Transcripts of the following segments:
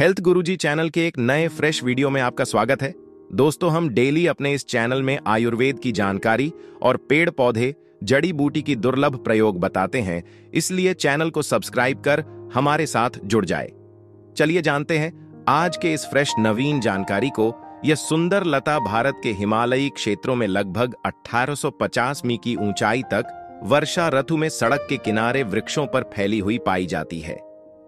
Health गुरुजी channel के एक नए फ्रेश वीडियो में आपका स्वागत है। दोस्तों, हम डेली अपने इस चैनल में आयुर्वेद की जानकारी और पेड़ पौधे जड़ी बूटी की दुर्लभ प्रयोग बताते हैं, इसलिए चैनल को सब्सक्राइब कर हमारे साथ जुड़ जाए। चलिए जानते हैं आज के इस फ्रेश नवीन जानकारी को। यह सुंदर लता भारत के हिमालयी क्षेत्रों में लगभग 1850 मीटर की ऊंचाई तक वर्षा ऋतु में सड़क के किनारे वृक्षों पर फैली हुई पाई जाती है।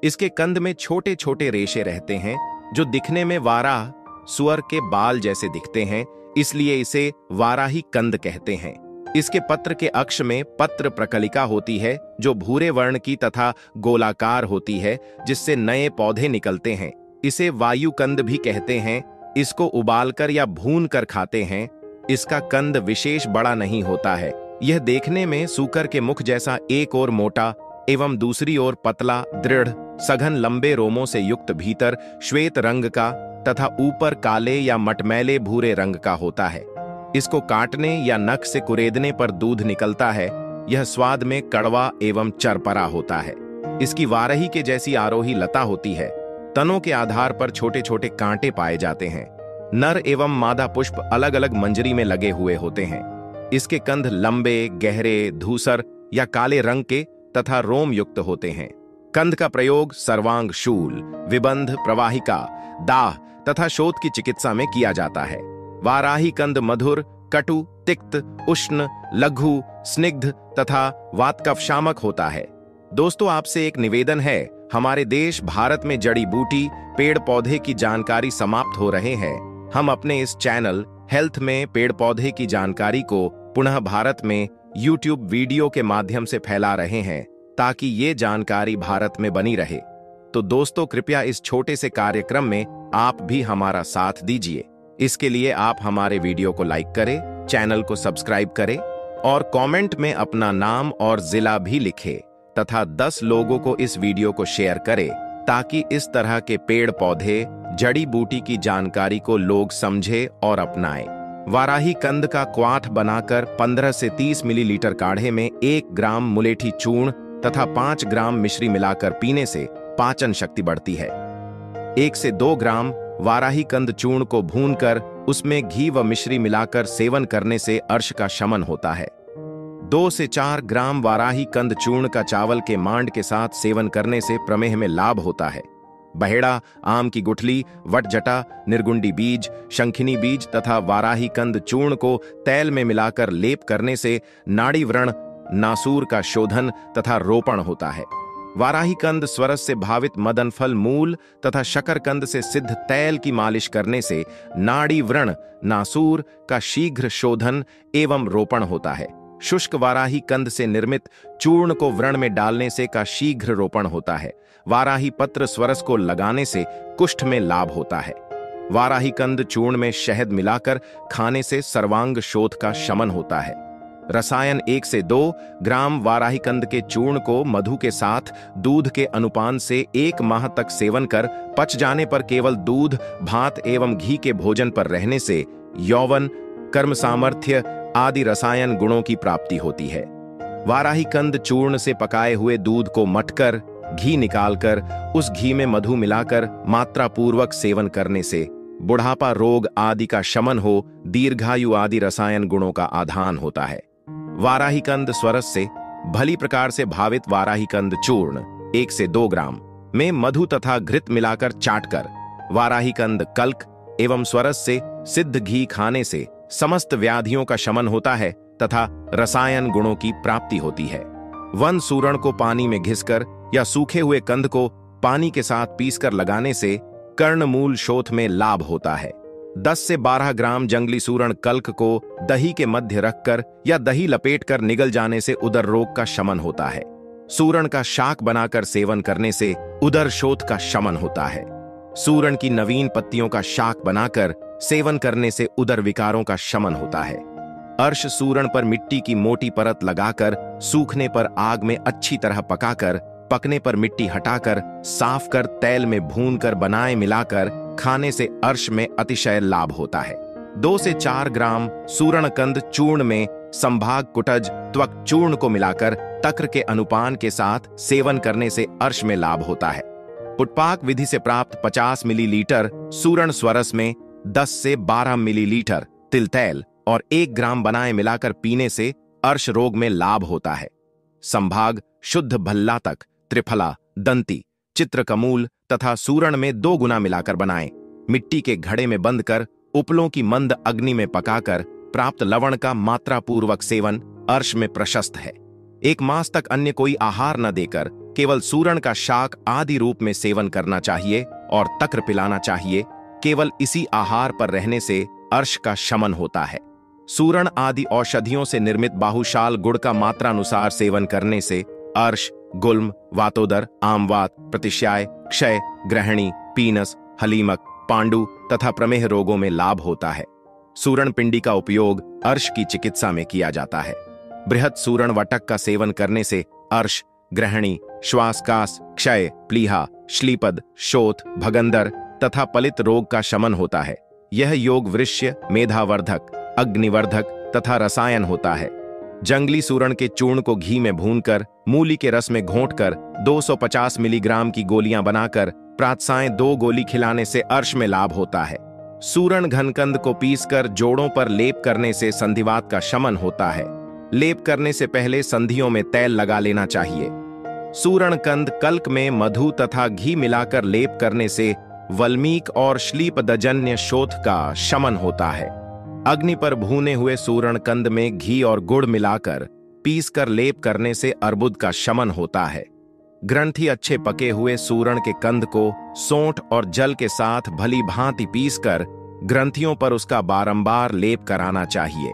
इसके कंद में छोटे छोटे रेशे रहते हैं जो दिखने में वाराह सुअर के बाल जैसे दिखते हैं, इसलिए इसे वाराही कंद कहते हैं। इसके पत्र के अक्ष में पत्र प्रकलिका होती है जो भूरे वर्ण की तथा गोलाकार होती है, जिससे नए पौधे निकलते हैं। इसे वायु कंद भी कहते हैं। इसको उबालकर या भून कर खाते हैं। इसका कंद विशेष बड़ा नहीं होता है। यह देखने में सूकर के मुख जैसा एक ओर मोटा एवं दूसरी ओर पतला, दृढ़, सघन लंबे रोमों से युक्त, भीतर श्वेत रंग का तथा ऊपर काले या मटमैले भूरे रंग का होता है। इसको काटने या नख से कुरेदने पर दूध निकलता है। यह स्वाद में कड़वा एवं चरपरा होता है। इसकी वारही के जैसी आरोही लता होती है। तनों के आधार पर छोटे छोटे कांटे पाए जाते हैं। नर एवं मादा पुष्प अलग अलग मंजरी में लगे हुए होते हैं। इसके कंद लंबे, गहरे, धूसर या काले रंग के तथा रोम युक्त होते हैं। कंद का प्रयोग सर्वांग शूल, विबंध, प्रवाहिका, दाह तथा शोथ की चिकित्सा में किया जाता है। वाराही कंद मधुर, कटु, तिक्त, उष्ण, लघु, स्निग्ध तथा वातकफ शामक होता है। दोस्तों, आपसे एक निवेदन है। हमारे देश भारत में जड़ी बूटी पेड़ पौधे की जानकारी समाप्त हो रहे हैं। हम अपने इस चैनल हेल्थ में पेड़ पौधे की जानकारी को पुनः भारत में YouTube वीडियो के माध्यम से फैला रहे हैं, ताकि ये जानकारी भारत में बनी रहे। तो दोस्तों, कृपया इस छोटे से कार्यक्रम में आप भी हमारा साथ दीजिए। इसके लिए आप हमारे वीडियो को लाइक करें, चैनल को सब्सक्राइब करें और कमेंट में अपना नाम और जिला भी लिखें तथा 10 लोगों को इस वीडियो को शेयर करें, ताकि इस तरह के पेड़ पौधे जड़ी बूटी की जानकारी को लोग समझे और अपनाएं। वाराही कंद का क्वाथ बनाकर 15 से 30 मिलीलीटर काढ़े में 1 ग्राम मुलेठी चूर्ण तथा 5 ग्राम मिश्री मिलाकर पीने से पाचन शक्ति बढ़ती है। 1 से 2 ग्राम वाराही कंद चूर्ण को भूनकर उसमें घी व मिश्री मिलाकर सेवन करने से अर्श का शमन होता है। 2 से 4 ग्राम वाराही कंद चूर्ण का चावल के मांड के साथ सेवन करने से प्रमेह में लाभ होता है। बहेड़ा, आम की गुठली, वटजटा, निर्गुंडी बीज, शंखिनी बीज तथा वाराही कंद चूर्ण को तैल में मिलाकर लेप करने से नाड़ी व्रण, नासूर का शोधन तथा रोपण होता है। वाराही कंद स्वरस से भावित मदन फल मूल तथा शकरकंद से सिद्ध तैल की मालिश करने से नाड़ी व्रण, नासूर का शीघ्र शोधन एवं रोपण होता है। शुष्क वाराही कंद से निर्मित चूर्ण को व्रण में डालने से का शीघ्र रोपण होता है। वाराही पत्र स्वरस को लगाने से कुष्ठ में लाभ होता है। वाराही कंद चूर्ण में शहद मिलाकर खाने से सर्वांग शोथ का शमन होता है। रसायन 1 से 2 ग्राम वाराही कंद के चूर्ण को मधु के साथ दूध के अनुपान से 1 माह तक सेवन कर पच जाने पर केवल दूध, भात एवं घी के भोजन पर रहने से यौवन, कर्म सामर्थ्य आदि रसायन गुणों की प्राप्ति होती है। वाराही कंद चूर्ण से पकाए हुए दूध को मथकर घी निकालकर उस घी में मधु मिलाकर मात्रा पूर्वक सेवन करने से बुढ़ापा रोग आदि का शमन हो, दीर्घायु आदि रसायन गुणों का आधान होता है। वाराही कंद स्वरस से भली प्रकार से भावित वाराही कंद चूर्ण 1 से 2 ग्राम में मधु तथा घृत मिलाकर चाटकर वाराही कंद कल्क एवं स्वरस से सिद्ध घी खाने से समस्त व्याधियों का शमन होता है तथा रसायन गुणों की प्राप्ति होती है। वन सूरण को पानी में घिसकर या सूखे हुए कंद को पानी के साथ पीसकर लगाने से कर्णमूल शोथ में लाभ होता है। 10 से 12 ग्राम जंगली सूरण कल्क को दही के मध्य रखकर या दही लपेटकर निगल जाने से उदर रोग का शमन होता है। सूरण का शाक बनाकर सेवन करने से उदर शोथ का शमन होता है। सूरण की नवीन पत्तियों का शाक बनाकर सेवन करने से उदर विकारों का शमन होता है। अर्श सूरण पर मिट्टी की मोटी परत लगाकर सूखने पर आग में अच्छी तरह पकाकर पकने पर मिट्टी हटाकर साफ कर तैल में भूनकर बनाए मिलाकर खाने से अर्श में अतिशय लाभ होता है। 2 से 4 ग्राम सूरणकंद चूर्ण में संभाग कुटज त्वक चूर्ण को मिलाकर तक्र के अनुपान के साथ सेवन करने से अर्श में लाभ होता है। पुटपाक विधि से प्राप्त 50 मिलीलीटर सूरण स्वरस में 10 से 12 मिलीलीटर तिल तेल और 1 ग्राम बनाए मिलाकर पीने से अर्श रोग में लाभ होता है। संभाग शुद्ध भल्लातक, त्रिफला, दंती, चित्रकमूल तथा सूरण में 2 गुना मिलाकर बनाएं। मिट्टी के घड़े में बंद कर उपलों की मंद अग्नि में पकाकर प्राप्त लवण का मात्रापूर्वक सेवन अर्श में प्रशस्त है। 1 मास तक अन्य कोई आहार न देकर केवल सूरण का शाक आदि रूप में सेवन करना चाहिए और तक्र पिलाना चाहिए। केवल इसी आहार पर रहने से अर्श का शमन होता है। सूरण आदि औषधियों से निर्मित बाहुशाल गुड़ का मात्रानुसार सेवन करने से अर्श, गुल्म, वातोदर, आमवात, प्रतिश्याय, क्षय, ग्रहणी, पीनस, हलीमक, पांडु तथा प्रमेह रोगों में लाभ होता है। सूरण पिंडी का उपयोग अर्श की चिकित्सा में किया जाता है। बृहत सूरण वटक का सेवन करने से अर्श, ग्रहणी, श्वासकास, क्षय, प्लीहा, श्लीपद, शोथ, भगंदर तथा पलित रोग का शमन होता है। यह योग वृष्य, मेधावर्धक, अग्निवर्धक तथा रसायन होता है। जंगली सूरण के चूर्ण को घी में भूनकर मूली के रस में घोंटकर 250 मिलीग्राम की गोलियां बनाकर प्रातसाएं 2 गोली खिलाने से अर्श में लाभ होता है। सूरण घनकंद को पीसकर जोड़ों पर लेप करने से संधिवात का शमन होता है। लेप करने से पहले संधियों में तैल लगा लेना चाहिए। सूरण कंद कल्क में मधु तथा घी मिलाकर लेप करने से वल्मीक और श्लीपदजन्य शोथ का शमन होता है। अग्नि पर भूने हुए सूरण कंद में घी और गुड़ मिलाकर पीसकर लेप करने से अर्बुद का शमन होता है। ग्रंथि अच्छे पके हुए सूरण के कंद को सोंठ और जल के साथ भली भांति पीसकर ग्रंथियों पर उसका बारंबार लेप कराना चाहिए।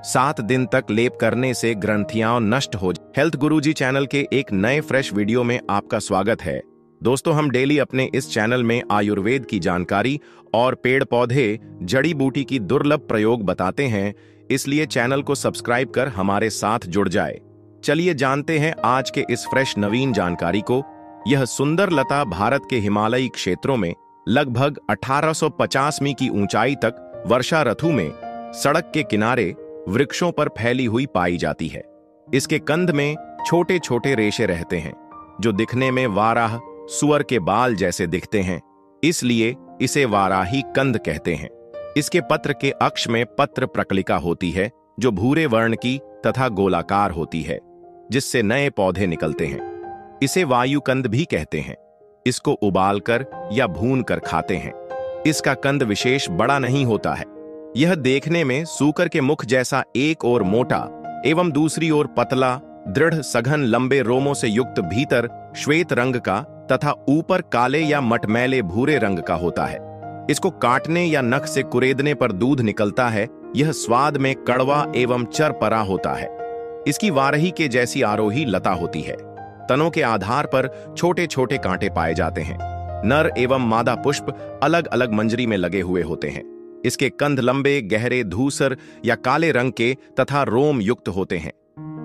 7 दिन तक लेप करने से ग्रंथियां नष्ट हो जाए। हेल्थ गुरुजी चैनल के एक नए फ्रेश वीडियो में आपका स्वागत है। दोस्तों, हम डेली अपने इस चैनल में आयुर्वेद की जानकारी और पेड़ पौधे जड़ी बूटी की दुर्लभ प्रयोग बताते हैं, इसलिए चैनल को सब्सक्राइब कर हमारे साथ जुड़ जाए। चलिए जानते हैं आज के इस फ्रेश नवीन जानकारी को। यह सुंदर लता भारत के हिमालयी क्षेत्रों में लगभग 1850 मीटर की ऊंचाई तक वर्षा ऋतु में सड़क के किनारे वृक्षों पर फैली हुई पाई जाती है। इसके कंद में छोटे छोटे रेशे रहते हैं जो दिखने में वाराह सुअर के बाल जैसे दिखते हैं, इसलिए इसे वाराही कंद कहते हैं। इसके पत्र के अक्ष में पत्र प्रकलिका होती है जो भूरे वर्ण की तथा गोलाकार होती है, जिससे नए पौधे निकलते हैं। इसे वायु कंद भी कहते हैं। इसको उबालकर या भूनकर खाते हैं। इसका कंद विशेष बड़ा नहीं होता है। यह देखने में सूकर के मुख जैसा एक ओर मोटा एवं दूसरी ओर पतला, दृढ़, सघन, लंबे रोमों से युक्त भीतर श्वेत रंग का तथा ऊपर काले या मटमैले भूरे रंग का होता है। इसको काटने या नख से कुरेदने पर दूध निकलता है। यह स्वाद में कड़वा एवं चरपरा होता है। इसकी वारही के जैसी आरोही लता होती है। तनों के आधार पर छोटे छोटे कांटे पाए जाते हैं। नर एवं मादा पुष्प अलग अलग मंजरी में लगे हुए होते हैं। इसके कंद लंबे, गहरे, धूसर या काले रंग के तथा रोम युक्त होते हैं।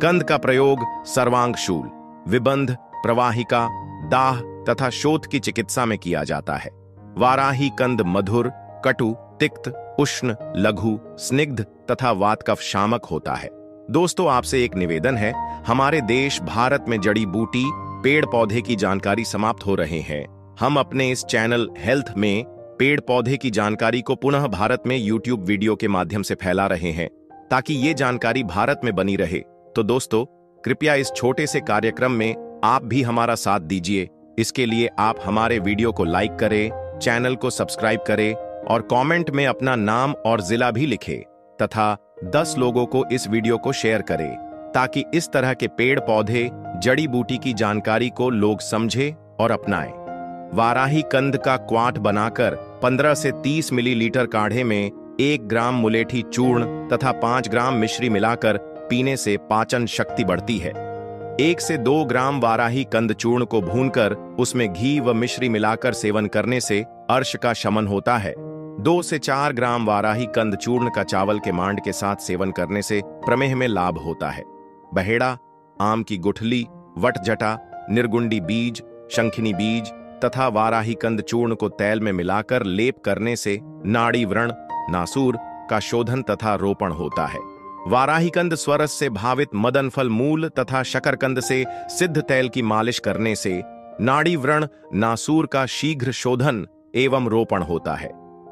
कंद का प्रयोग सर्वांगशूल, विबंध, प्रवाहिका, दाह तथा शोथ की चिकित्सा में किया जाता है। वाराही कंद मधुर, कटु, तिक्त, उष्ण, लघु, स्निग्ध तथा वातकफ शामक होता है। दोस्तों, आपसे एक निवेदन है, हमारे देश भारत में जड़ी बूटी पेड़ पौधे की जानकारी समाप्त हो रहे हैं। हम अपने इस चैनल हेल्थ में पेड़ पौधे की जानकारी को पुनः भारत में यूट्यूब वीडियो के माध्यम से फैला रहे हैं ताकि ये जानकारी भारत में बनी रहे। तो दोस्तों, कृपया इस छोटे से कार्यक्रम में आप भी हमारा साथ दीजिए। इसके लिए आप हमारे वीडियो को लाइक करें, चैनल को सब्सक्राइब करें और कमेंट में अपना नाम और जिला भी लिखें तथा 10 लोगों को इस वीडियो को शेयर करें ताकि इस तरह के पेड़ पौधे जड़ी बूटी की जानकारी को लोग समझें और अपनाएं। वाराही कंद का क्वाट बनाकर 15 से 30 मिलीलीटर काढ़े में 1 ग्राम मुलेठी चूर्ण तथा 5 ग्राम मिश्री मिलाकर पीने से पाचन शक्ति बढ़ती है। 1 से 2 ग्राम वाराही कंद चूर्ण को भूनकर उसमें घी व मिश्री मिलाकर सेवन करने से अर्श का शमन होता है। 2 से 4 ग्राम वाराही कंद चूर्ण का चावल के मांड के साथ सेवन करने से प्रमेह में लाभ होता है। बहेड़ा, आम की गुठली, वटजटा, निर्गुंडी बीज, शंखिनी बीज तथा वाराही कंद चूर्ण को तेल में मिलाकर लेप करने से नाड़ी व्रण, नासूर का शोधन तथा रोपण होता है। वाराही कंद स्वरस से भावित मदन फल मूल तथा शकरकंद से सिद्ध तेल की मालिश करने से नाड़ी व्रण नासूर का शीघ्र शोधन एवं रोपण होता है।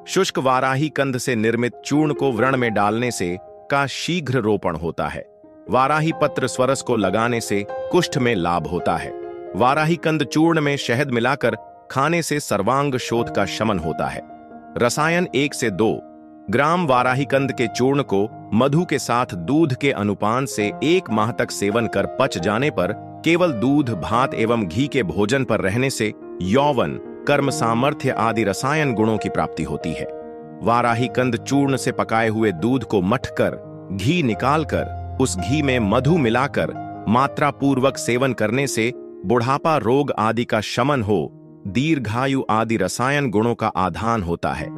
शुष्क वाराही कंद से निर्मित चूर्ण को व्रण में डालने से का शीघ्र रोपण होता है। वाराही पत्र स्वरस को लगाने से कुष्ठ में लाभ होता है। वाराही कंद चूर्ण में शहद मिलाकर खाने से सर्वांग शोथ का शमन होता है। रसायन 1 से 2 ग्राम वाराही कंद के चूर्ण को मधु के साथ दूध के अनुपान से 1 माह तक सेवन कर पच जाने पर केवल दूध, भात एवं घी के भोजन पर रहने से यौवन, कर्म सामर्थ्य आदि रसायन गुणों की प्राप्ति होती है। वाराही कंद चूर्ण से पकाए हुए दूध को मथकर घी निकालकर उस घी में मधु मिलाकर मात्रा पूर्वक सेवन करने से बुढ़ापा रोग आदि का शमन हो, दीर्घायु आदि रसायन गुणों का आधान होता है।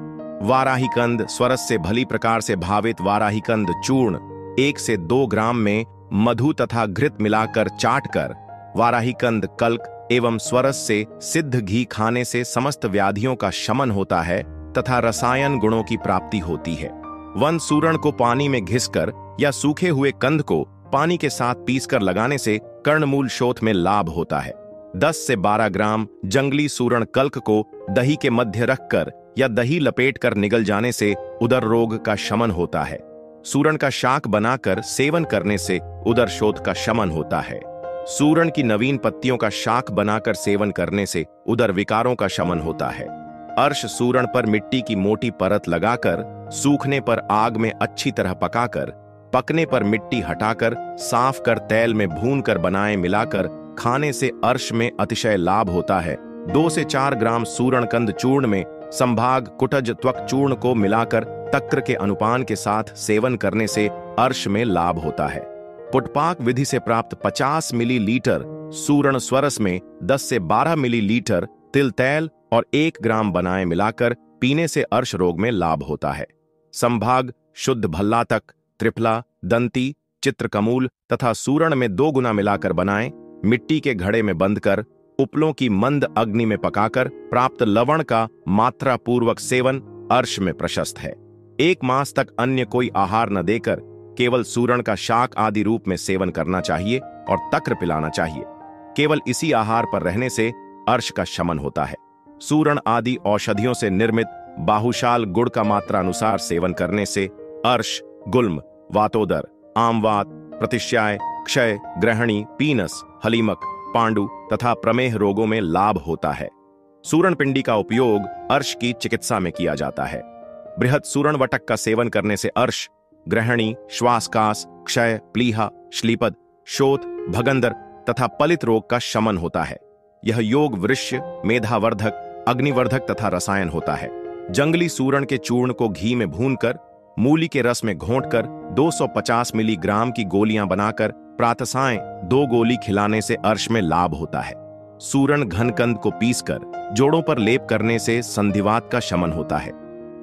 वाराही कंद स्वरस से भली प्रकार से भावित वाराही कंद चूर्ण 1 से 2 ग्राम में मधु तथा घृत मिलाकर चाटकर वाराही कंद कल्क एवं स्वरस से सिद्ध घी खाने से समस्त व्याधियों का शमन होता है तथा रसायन गुणों की प्राप्ति होती है। वन सूरण को पानी में घिसकर या सूखे हुए कंद को पानी के साथ पीसकर लगाने से कर्णमूल शोथ में लाभ होता है। 10 से 12 ग्राम जंगली सूरण कल्क को दही के मध्य रखकर या दही लपेटकर निगल जाने से उदर रोग का शमन होता है। सूरण का शाक बनाकर सेवन करने से उदर शोथ का शमन होता है। सूरण की नवीन पत्तियों का शाक बनाकर सेवन करने से उदर विकारों का शमन होता है। अर्श सूरण पर मिट्टी की मोटी परत लगाकर सूखने पर आग में अच्छी तरह पकाकर पकने पर मिट्टी हटाकर साफ कर तेल में भूनकर बनाए मिलाकर खाने से अर्श में अतिशय लाभ होता है। 2 से 4 ग्राम सूरण कंद चूर्ण में संभाग कुटज त्वक चूर्ण को मिलाकर तक्र के अनुपान के साथ सेवन करने से अर्श में लाभ होता है। पुटपाक विधि से प्राप्त 50 मिलीलीटर सूरण स्वरस में 10 से 12 मिलीलीटर तिल तेल और 1 ग्राम बनाए मिलाकर पीने से अर्श रोग में लाभ होता है। संभाग शुद्ध भल्लातक, त्रिफला, दंती, चित्रकमूल तथा सूरण में 2 गुना मिलाकर बनाएं, मिट्टी के घड़े में बंद कर उपलों की मंद अग्नि में पकाकर प्राप्त लवण का मात्रा पूर्वक सेवन अर्श में प्रशस्त है। 1 मास तक अन्य कोई आहार न देकर केवल सूरण का शाक आदि रूप में सेवन करना चाहिए और तक्र पिलाना चाहिए। केवल इसी आहार पर रहने से अर्श का शमन होता है। सूरण आदि औषधियों से निर्मित बाहुशाल गुड़ का मात्रा अनुसार सेवन करने से अर्श, गुल्म, वातोदर, आमवात, प्रतिश्याय, क्षय, ग्रहणी, पीनस, हलीमक, पांडु तथा प्रमेह रोगों में लाभ होता है। सूरण पिंडी का उपयोग अर्श की चिकित्सा में किया जाता है। बृहद सूरण वटक का सेवन करने से अर्श, ग्रहणी, श्वासकास, क्षय, प्लीहा, श्लीपद, शोथ, भगंदर तथा पलित रोग का शमन होता है। यह योग वृष्य, मेधावर्धक, अग्निवर्धक तथा रसायन होता है। जंगली सूरण के चूर्ण को घी में भूनकर मूली के रस में घोंटकर 250 मिलीग्राम की गोलियां बनाकर प्रातःसाय 2 गोली खिलाने से अर्श में लाभ होता है। सूरण घनकंद को पीसकर जोड़ों पर लेप करने से संधिवात का शमन होता है।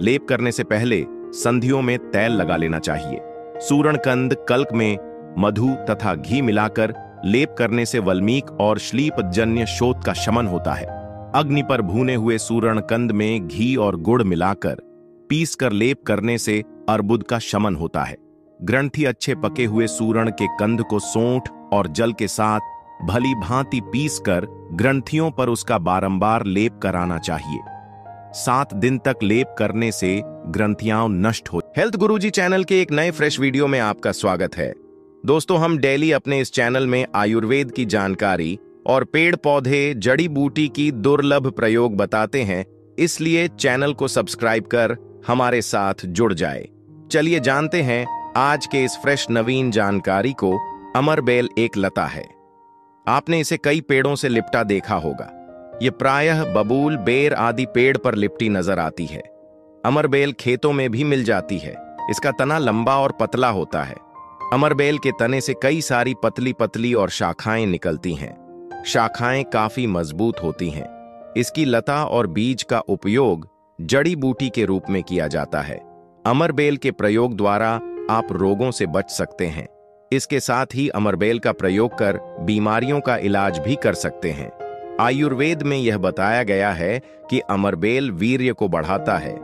लेप करने से पहले संधियों में तेल लगा लेना चाहिए। सूरण कंद कल्क में मधु तथा घी मिलाकर लेप करने से वल्मीक और श्लीप जन्य शोथ का शमन होता है। अग्नि पर भूने हुए सूरण कंद में घी और गुड़ मिलाकर पीसकर लेप करने से अर्बुद का शमन होता है। ग्रंथि अच्छे पके हुए सूरण के कंद को सोंठ और जल के साथ भली भांति पीसकर ग्रंथियों पर उसका बारंबार लेप कराना चाहिए। 7 दिन तक लेप करने से ग्रंथियां नष्ट हो। हेल्थ गुरुजी चैनल के एक नए फ्रेश वीडियो में आपका स्वागत है। दोस्तों, हम डेली अपने इस चैनल में आयुर्वेद की जानकारी और पेड़ पौधे जड़ी बूटी की दुर्लभ प्रयोग बताते हैं, इसलिए चैनल को सब्सक्राइब कर हमारे साथ जुड़ जाए। चलिए जानते हैं आज के इस फ्रेश नवीन जानकारी को। अमरबेल एक लता है। आपने इसे कई पेड़ों से लिपटा देखा होगा। ये प्रायः बबूल, बेर आदि पेड़ पर लिपटी नजर आती है। अमरबेल खेतों में भी मिल जाती है। इसका तना लंबा और पतला होता है। अमरबेल के तने से कई सारी पतली पतली और शाखाएं निकलती हैं। शाखाएं काफी मजबूत होती हैं। इसकी लता और बीज का उपयोग जड़ी बूटी के रूप में किया जाता है। अमरबेल के प्रयोग द्वारा आप रोगों से बच सकते हैं। इसके साथ ही अमरबेल का प्रयोग कर बीमारियों का इलाज भी कर सकते हैं। आयुर्वेद में यह बताया गया है कि अमरबेल वीर्य को बढ़ाता है,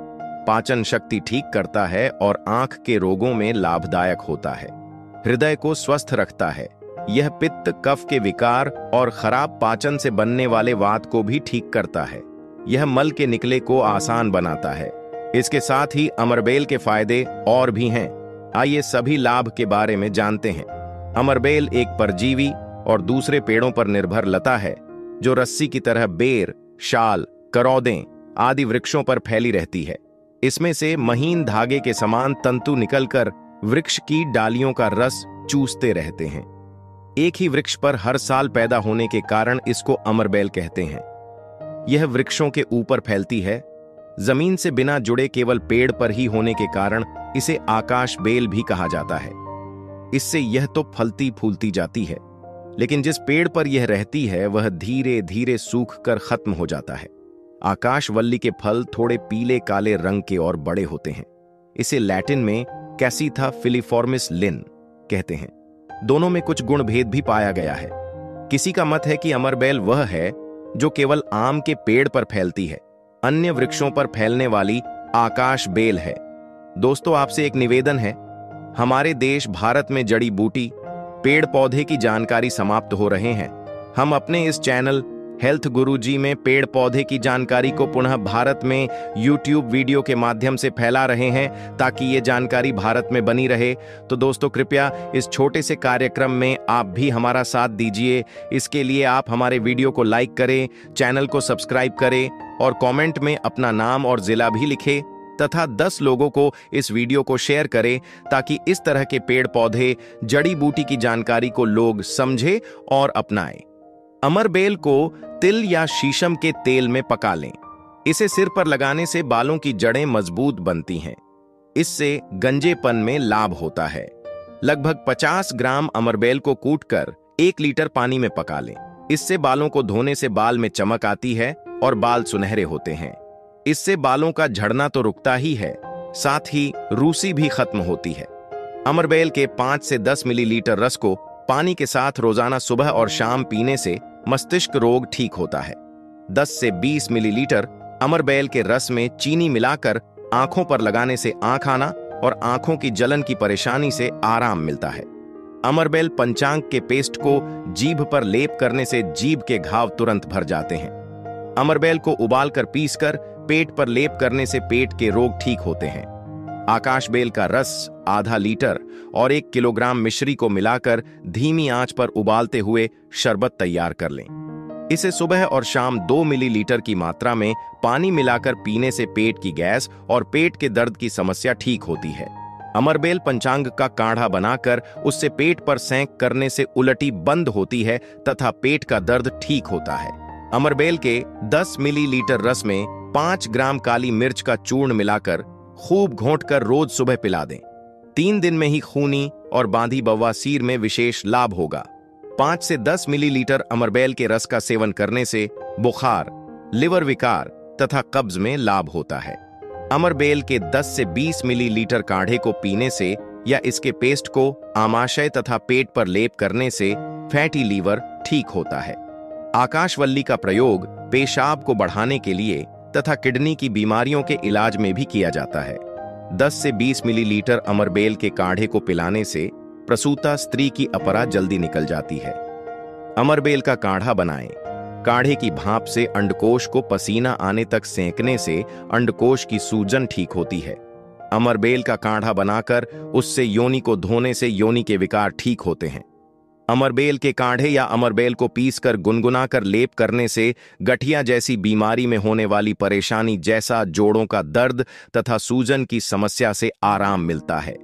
पाचन शक्ति ठीक करता है और आंख के रोगों में लाभदायक होता है। हृदय को स्वस्थ रखता है, यह पित्त, कफ के विकार और खराब पाचन से बनने वाले वात को भी ठीक करता है। यह मल के निकले को आसान बनाता है। इसके साथ ही अमरबेल के फायदे और भी हैं। आइए सभी लाभ के बारे में जानते हैं। अमरबेल एक परजीवी और दूसरे पेड़ों पर निर्भर लता है जो रस्सी की तरह बेर, शाल, करौदें आदि वृक्षों पर फैली रहती है। इसमें से महीन धागे के समान तंतु निकलकर वृक्ष की डालियों का रस चूसते रहते हैं। एक ही वृक्ष पर हर साल पैदा होने के कारण इसको अमरबेल कहते हैं। यह वृक्षों के ऊपर फैलती है। जमीन से बिना जुड़े केवल पेड़ पर ही होने के कारण इसे आकाश बेल भी कहा जाता है। इससे यह तो फलती फूलती जाती है, लेकिन जिस पेड़ पर यह रहती है वह धीरे धीरे सूख कर खत्म हो जाता है। आकाशवल्ली के फल थोड़े पीले काले रंग के और बड़े होते हैं। इसे लैटिन में कैसीथा फिलीफॉर्मिस लिन कहते हैं। दोनों में कुछ गुण भेद भी पाया गया है। किसी का मत है कि अमरबेल वह है जो केवल आम के पेड़ पर फैलती है, अन्य वृक्षों पर फैलने वाली आकाश बेल है। दोस्तों, आपसे एक निवेदन है। हमारे देश भारत में जड़ी बूटी, पेड़ पौधे की जानकारी समाप्त हो रहे हैं। हम अपने इस चैनल हेल्थ गुरुजी में पेड़ पौधे की जानकारी को पुनः भारत में YouTube वीडियो के माध्यम से फैला रहे हैं ताकि ये जानकारी भारत में बनी रहे। तो दोस्तों, कृपया इस छोटे से कार्यक्रम में आप भी हमारा साथ दीजिए। इसके लिए आप हमारे वीडियो को लाइक करें, चैनल को सब्सक्राइब करें और कमेंट में अपना नाम और जिला भी लिखें तथा 10 लोगों को इस वीडियो को शेयर करें ताकि इस तरह के पेड़ पौधे, जड़ी बूटी की जानकारी को लोग समझें और अपनाएं। अमरबेल को तिल या शीशम के तेल में पका लें। इसे सिर पर लगाने से बालों की जड़ें मजबूत बनती हैं। इससे गंजेपन में लाभ होता है। लगभग 50 ग्राम अमरबेल को कूटकर 1 लीटर पानी में पका लें। इससे बालों को धोने से बाल में चमक आती है और बाल सुनहरे होते हैं। इससे बालों का झड़ना तो रुकता ही है, साथ ही रूसी भी खत्म होती है। अमरबेल के 5 से 10 मिलीलीटर रस को पानी के साथ रोजाना सुबह और शाम पीने से मस्तिष्क रोग ठीक होता है। 10 से 20 मिलीलीटर अमरबेल के रस में चीनी मिलाकर आंखों पर लगाने से आंख आना और आंखों की जलन की परेशानी से आराम मिलता है। अमरबेल पंचांग के पेस्ट को जीभ पर लेप करने से जीभ के घाव तुरंत भर जाते हैं। अमरबेल को उबालकर पीसकर पेट पर लेप करने से पेट के रोग ठीक होते हैं। आकाशबेल का रस आधा लीटर और 1 किलोग्राम मिश्री को मिलाकर धीमी आंच पर उबालते हुए शरबत तैयार कर लें। इसे सुबह और शाम 2 मिलीलीटर की मात्रा में पानी मिलाकर पीने से पेट की गैस और पेट के दर्द की समस्या ठीक होती है। अमरबेल पंचांग का काढ़ा बनाकर उससे पेट पर सेंक करने से उलटी बंद होती है तथा पेट का दर्द ठीक होता है। अमरबेल के 10 मिलीलीटर रस में 5 ग्राम काली मिर्च का चूर्ण मिलाकर खूब घोंटकर रोज सुबह पिला दें। 3 दिन में ही खूनी और बांधी बवासीर में विशेष लाभ होगा। 5 से 10 मिलीलीटर अमरबेल के रस का सेवन करने से बुखार, लिवर विकार तथा कब्ज में लाभ होता है। अमरबेल के 10 से 20 मिलीलीटर काढ़े को पीने से या इसके पेस्ट को आमाशय तथा पेट पर लेप करने से फैटी लीवर ठीक होता है। आकाशवल्ली का प्रयोग पेशाब को बढ़ाने के लिए तथा किडनी की बीमारियों के इलाज में भी किया जाता है। 10 से 20 मिलीलीटर अमरबेल के काढ़े को पिलाने से प्रसूता स्त्री की अपरा जल्दी निकल जाती है। अमरबेल का काढ़ा बनाएं। काढ़े की भाप से अंडकोश को पसीना आने तक सेंकने से अंडकोश की सूजन ठीक होती है। अमरबेल का काढ़ा बनाकर उससे योनि को धोने से योनि के विकार ठीक होते हैं। अमरबेल के काढ़े या अमरबेल को पीसकर गुनगुनाकर लेप करने से गठिया जैसी बीमारी में होने वाली परेशानी जैसा जोड़ों का दर्द तथा सूजन की समस्या से आराम मिलता है।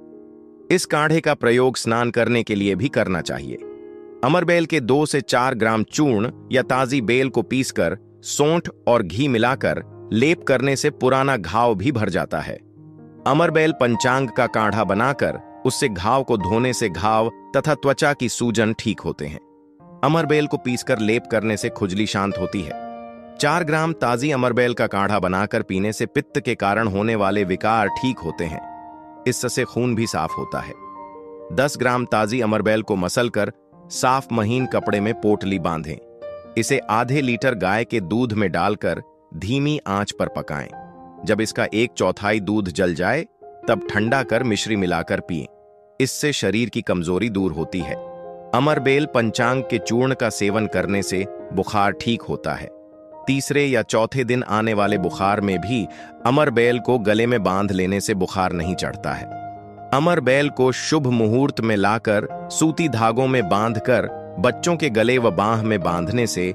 इस काढ़े का प्रयोग स्नान करने के लिए भी करना चाहिए। अमरबेल के 2 से 4 ग्राम चूर्ण या ताजी बेल को पीसकर सौंठ और घी मिलाकर लेप करने से पुराना घाव भी भर जाता है। अमरबेल पंचांग का काढ़ा बनाकर उससे घाव को धोने से घाव तथा त्वचा की सूजन ठीक होते हैं। अमरबेल को पीसकर लेप करने से खुजली शांत होती है। 4 ग्राम ताजी अमरबेल का काढ़ा बनाकर पीने से पित्त के कारण होने वाले विकार ठीक होते हैं। इससे खून भी साफ होता है। 10 ग्राम ताजी अमरबेल को मसलकर साफ महीन कपड़े में पोटली बांधें। इसे आधे लीटर गाय के दूध में डालकर धीमी आंच पर पकाएं। जब इसका 1/4 दूध जल जाए तब ठंडा कर मिश्री मिलाकर पिएं। इससे शरीर की कमजोरी दूर होती है। अमरबेल पंचांग के चूर्ण का सेवन करने से बुखार ठीक होता है। तीसरे या चौथे दिन आने वाले बुखार में भी अमरबेल को गले में बांध लेने से बुखार नहीं चढ़ता है। अमरबेल को शुभ मुहूर्त में लाकर सूती धागों में बांधकर बच्चों के गले व बांह में बांधने से